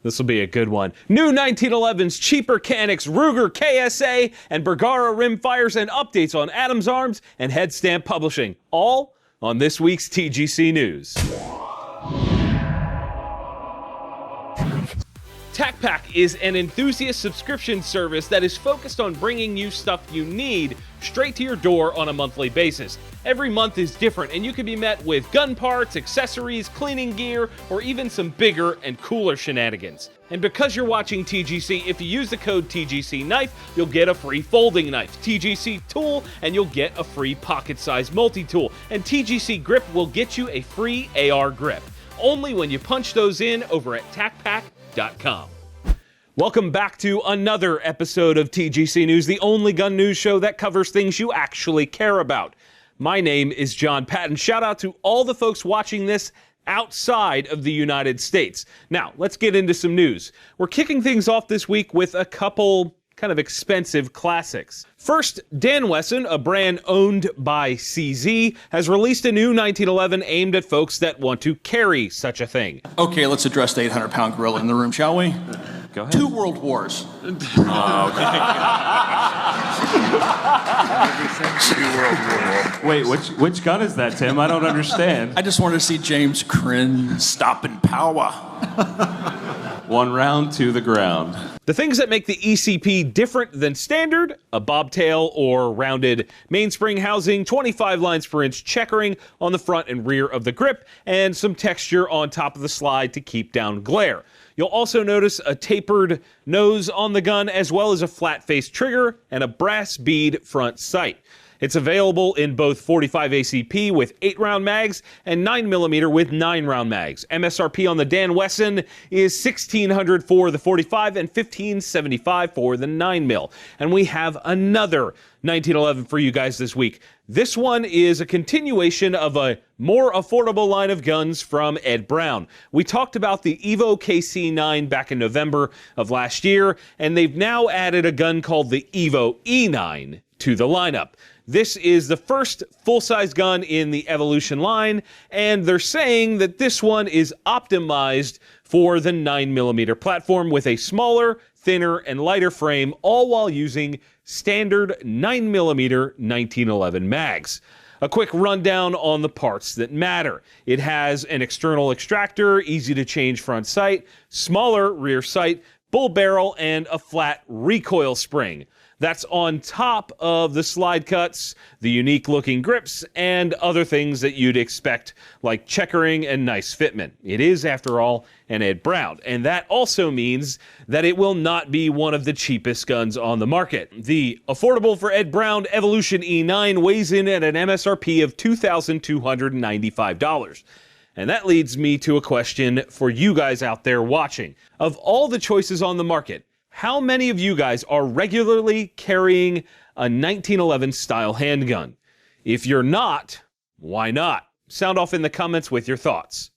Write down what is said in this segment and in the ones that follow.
This will be a good one. New 1911s, cheaper Caniks, Ruger, KSA, and Bergara rimfires, and updates on Adams Arms and Headstamp Publishing. All on this week's TGC News. TacPack is an enthusiast subscription service that is focused on bringing you stuff you need straight to your door on a monthly basis. Every month is different, and you can be met with gun parts, accessories, cleaning gear, or even some bigger and cooler shenanigans. And because you're watching TGC, if you use the code TGC Knife, you'll get a free folding knife, TGC Tool, and you'll get a free pocket-sized multi-tool, and TGC Grip will get you a free AR grip. Only when you punch those in over at TacPack.com. Welcome back to another episode of TGC News, the only gun news show that covers things you actually care about. My name is Jon Patton. Shout out to all the folks watching this outside of the United States. Now, let's get into some news. We're kicking things off this week with a couple kind of expensive classics. First, Dan Wesson, a brand owned by CZ, has released a new 1911 aimed at folks that want to carry such a thing. Okay, let's address the 800-pound gorilla in the room, shall we? Go ahead. 2 world wars. Wait, which gun is that, Tim? I don't understand. I just wanted to see James cringe. Stop in power. 1 round to the ground. The things that make the ECP different than standard: a bobtail or rounded mainspring housing, 25 lines per inch checkering on the front and rear of the grip, and some texture on top of the slide to keep down glare. You'll also notice a tapered nose on the gun, as well as a flat-faced trigger and a brass bead front sight. It's available in both 45 ACP with 8-round mags and 9mm with 9-round mags. MSRP on the Dan Wesson is $1,600 for the 45 and $1,575 for the 9mm. And we have another 1911 for you guys this week. This one is a continuation of a more affordable line of guns from Ed Brown. We talked about the Evo KC9 back in November of last year, and they've now added a gun called the Evo-E9 to the lineup. This is the first full-size gun in the Evolution line, and they're saying that this one is optimized for the 9mm platform with a smaller, thinner, and lighter frame, all while using standard 9mm 1911 mags. A quick rundown on the parts that matter. It has an external extractor, easy to change front sight, smaller rear sight, bull barrel, and a flat recoil spring. That's on top of the slide cuts, the unique looking grips, and other things that you'd expect, like checkering and nice fitment. It is, after all, an Ed Brown, and that also means that it will not be one of the cheapest guns on the market. The affordable for Ed Brown Evolution E9 weighs in at an MSRP of $2,295. And that leads me to a question for you guys out there watching. Of all the choices on the market, how many of you guys are regularly carrying a 1911 style handgun? If you're not, why not? Sound off in the comments with your thoughts.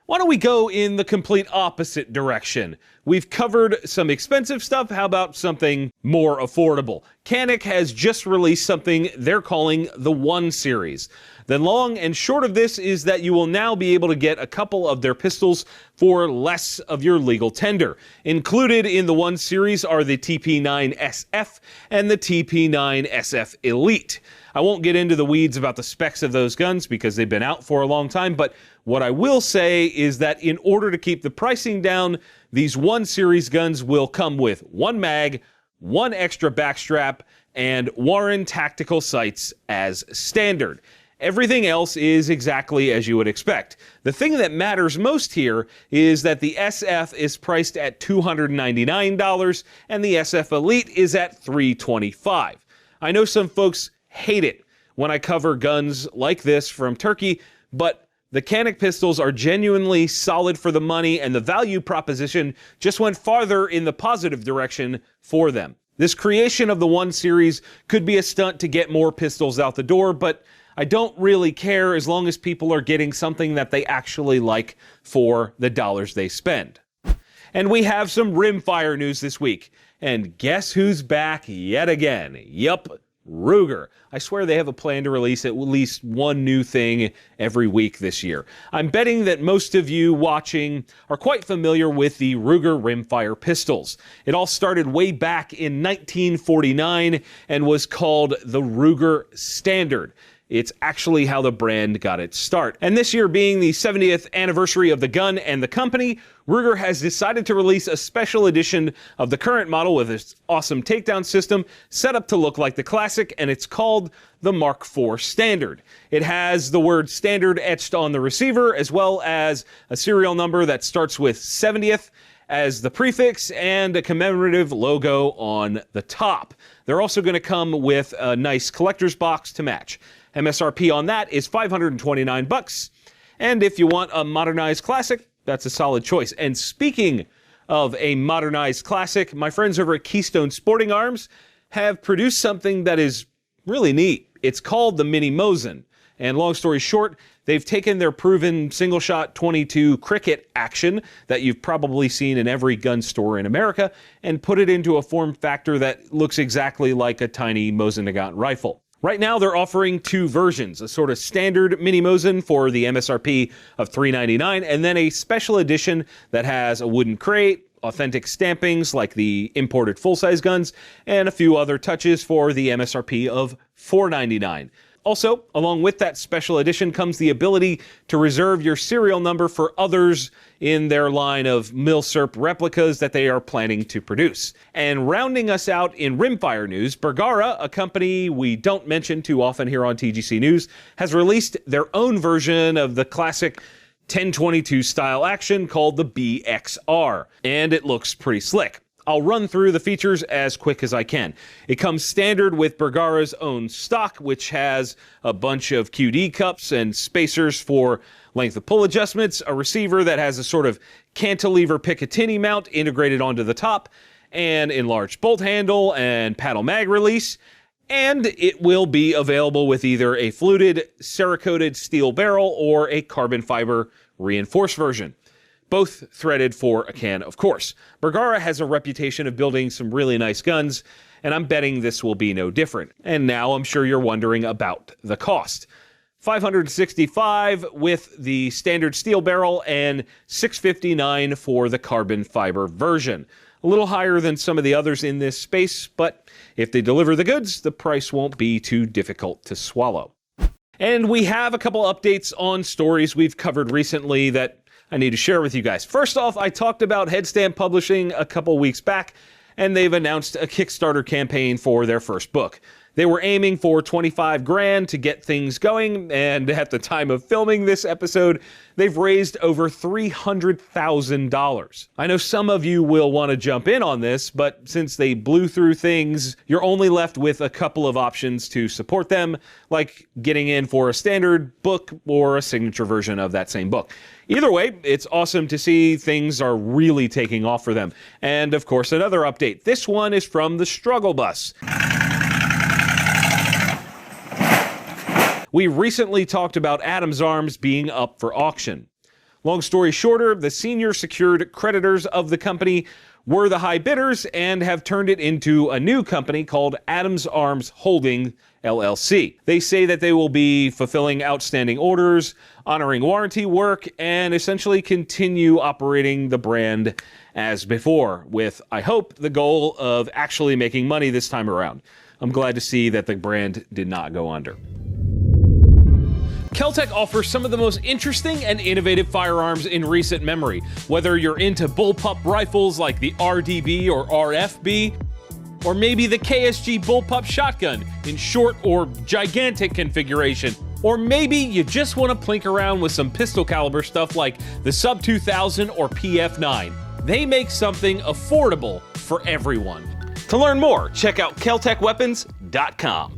Why don't we go in the complete opposite direction? We've covered some expensive stuff. How about something more affordable? Canik has just released something they're calling the One Series. The long and short of this is that you will now be able to get a couple of their pistols for less of your legal tender. Included in the One Series are the TP9SF and the TP9SF Elite. I won't get into the weeds about the specs of those guns because they've been out for a long time, but what I will say is that in order to keep the pricing down, these One Series guns will come with 1 mag, 1 extra backstrap, and Warren tactical sights as standard. Everything else is exactly as you would expect. The thing that matters most here is that the SF is priced at $299 and the SF Elite is at $325. I know some folks hate it when I cover guns like this from Turkey, but the Canik pistols are genuinely solid for the money, and the value proposition just went farther in the positive direction for them. This creation of the One Series could be a stunt to get more pistols out the door, but I don't really care as long as people are getting something that they actually like for the dollars they spend. And we have some Rimfire news this week. And guess who's back yet again? Yup, Ruger. I swear they have a plan to release at least one new thing every week this year. I'm betting that most of you watching are quite familiar with the Ruger Rimfire pistols. It all started way back in 1949 and was called the Ruger Standard. It's actually how the brand got its start. And this year being the 70th anniversary of the gun and the company, Ruger has decided to release a special edition of the current model with its awesome takedown system set up to look like the classic, and it's called the Mk4 Standard. It has the word standard etched on the receiver, as well as a serial number that starts with 70th as the prefix and a commemorative logo on the top. They're also going to come with a nice collector's box to match. MSRP on that is $529. And if you want a modernized classic, that's a solid choice. And speaking of a modernized classic, my friends over at Keystone Sporting Arms have produced something that is really neat. It's called the Mini Mosin. And long story short, they've taken their proven single-shot 22 cricket action that you've probably seen in every gun store in America and put it into a form factor that looks exactly like a tiny Mosin-Nagant rifle. Right now, they're offering two versions, a sort of standard Mini Mosin for the MSRP of $399, and then a special edition that has a wooden crate, authentic stampings like the imported full-size guns, and a few other touches for the MSRP of $499. Also, along with that special edition comes the ability to reserve your serial number for others in their line of Milsurp replicas that they are planning to produce. And rounding us out in Rimfire news, Bergara, a company we don't mention too often here on TGC News, has released their own version of the classic 1022 style action called the BXR, and it looks pretty slick. I'll run through the features as quick as I can. It comes standard with Bergara's own stock, which has a bunch of QD cups and spacers for length of pull adjustments, a receiver that has a sort of cantilever Picatinny mount integrated onto the top, an enlarged bolt handle and paddle mag release, and it will be available with either a fluted Cerakoted steel barrel or a carbon fiber reinforced version. Both threaded for a can, of course. Bergara has a reputation of building some really nice guns, and I'm betting this will be no different. And now I'm sure you're wondering about the cost. $565 with the standard steel barrel and $659 for the carbon fiber version. A little higher than some of the others in this space, but if they deliver the goods, the price won't be too difficult to swallow. And we have a couple updates on stories we've covered recently that I need to share with you guys. First off, I talked about Headstamp Publishing a couple weeks back, and they've announced a Kickstarter campaign for their first book. They were aiming for $25,000 to get things going, and at the time of filming this episode, they've raised over $300,000. I know some of you will want to jump in on this, but since they blew through things, you're only left with a couple of options to support them, like getting in for a standard book or a signature version of that same book. Either way, it's awesome to see things are really taking off for them. And of course, another update. This one is from the Struggle Bus. We recently talked about Adams Arms being up for auction. Long story shorter, the senior secured creditors of the company were the high bidders and have turned it into a new company called Adams Arms Holding LLC. They say that they will be fulfilling outstanding orders, honoring warranty work, and essentially continue operating the brand as before, with, I hope, the goal of actually making money this time around. I'm glad to see that the brand did not go under. Keltec offers some of the most interesting and innovative firearms in recent memory. Whether you're into bullpup rifles like the RDB or RFB, or maybe the KSG bullpup shotgun in short or gigantic configuration, or maybe you just want to plink around with some pistol caliber stuff like the Sub 2000 or PF9. They make something affordable for everyone. To learn more, check out KeltecWeapons.com.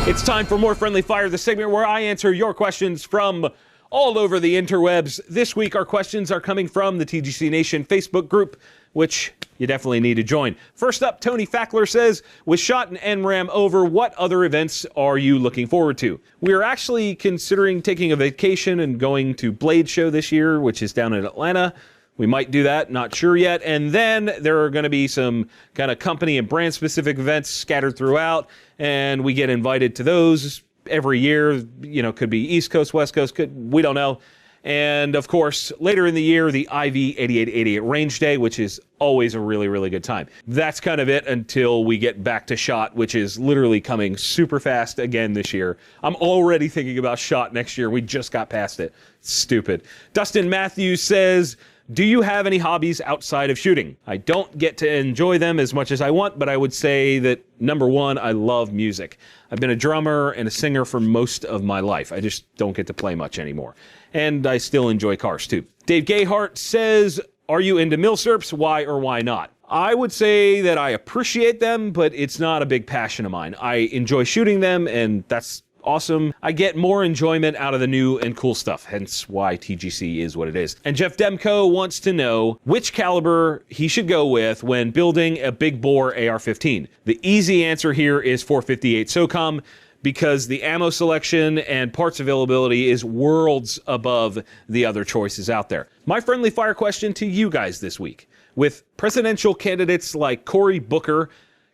It's time for More Friendly Fire, the segment where I answer your questions from all over the interwebs. This week, our questions are coming from the TGC Nation Facebook group, which you definitely need to join. First up, Tony Fackler says, with SHOT and NRAM over, what other events are you looking forward to? We are actually considering taking a vacation and going to Blade Show this year, which is down in Atlanta. We might do that, not sure yet. And then there are going to be some kind of company and brand specific events scattered throughout, and we get invited to those every year. You know, could be East Coast, West Coast, we don't know. And of course, later in the year, the IV8888 Range Day, which is always a really, really good time. That's kind of it until we get back to SHOT, which is literally coming super fast again this year. I'm already thinking about SHOT next year. We just got past it. Stupid. Dustin Matthews says, do you have any hobbies outside of shooting? I don't get to enjoy them as much as I want, but I would say that number one, I love music. I've been a drummer and a singer for most of my life. I just don't get to play much anymore. And I still enjoy cars too. Dave Gayhart says, are you into milsurps? Why or why not? I would say that I appreciate them, but it's not a big passion of mine. I enjoy shooting them, and that's awesome. I get more enjoyment out of the new and cool stuff, hence why TGC is what it is. And Jeff Demko wants to know which caliber he should go with when building a big bore AR-15. The easy answer here is 458 SOCOM, because the ammo selection and parts availability is worlds above the other choices out there. My friendly fire question to you guys this week. With presidential candidates like Cory Booker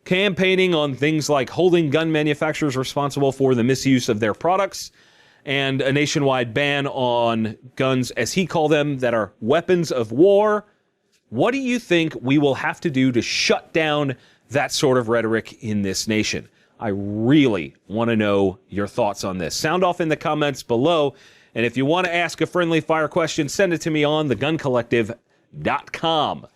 campaigning on things like holding gun manufacturers responsible for the misuse of their products, and a nationwide ban on guns, as he called them, that are weapons of war, what do you think we will have to do to shut down that sort of rhetoric in this nation? I really want to know your thoughts on this. Sound off in the comments below. And if you want to ask a friendly fire question, send it to me on theguncollective.com.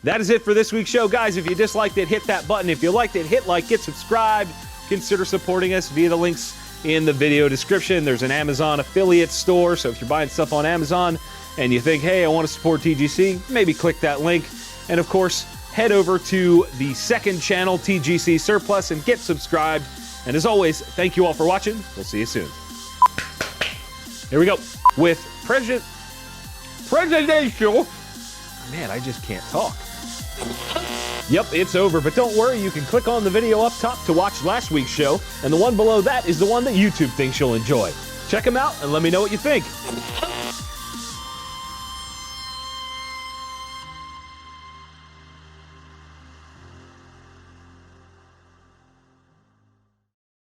That is it for this week's show. Guys, if you disliked it, hit that button. If you liked it, hit like, get subscribed. Consider supporting us via the links in the video description. There's an Amazon affiliate store, so if you're buying stuff on Amazon and you think, hey, I want to support TGC, maybe click that link. And of course, head over to the second channel, TGC Surplus, and get subscribed. And as always, thank you all for watching. We'll see you soon. Here we go. With presidential... Man, I just can't talk. Yep, it's over, but don't worry, you can click on the video up top to watch last week's show, and the one below that is the one that YouTube thinks you'll enjoy. Check them out and let me know what you think.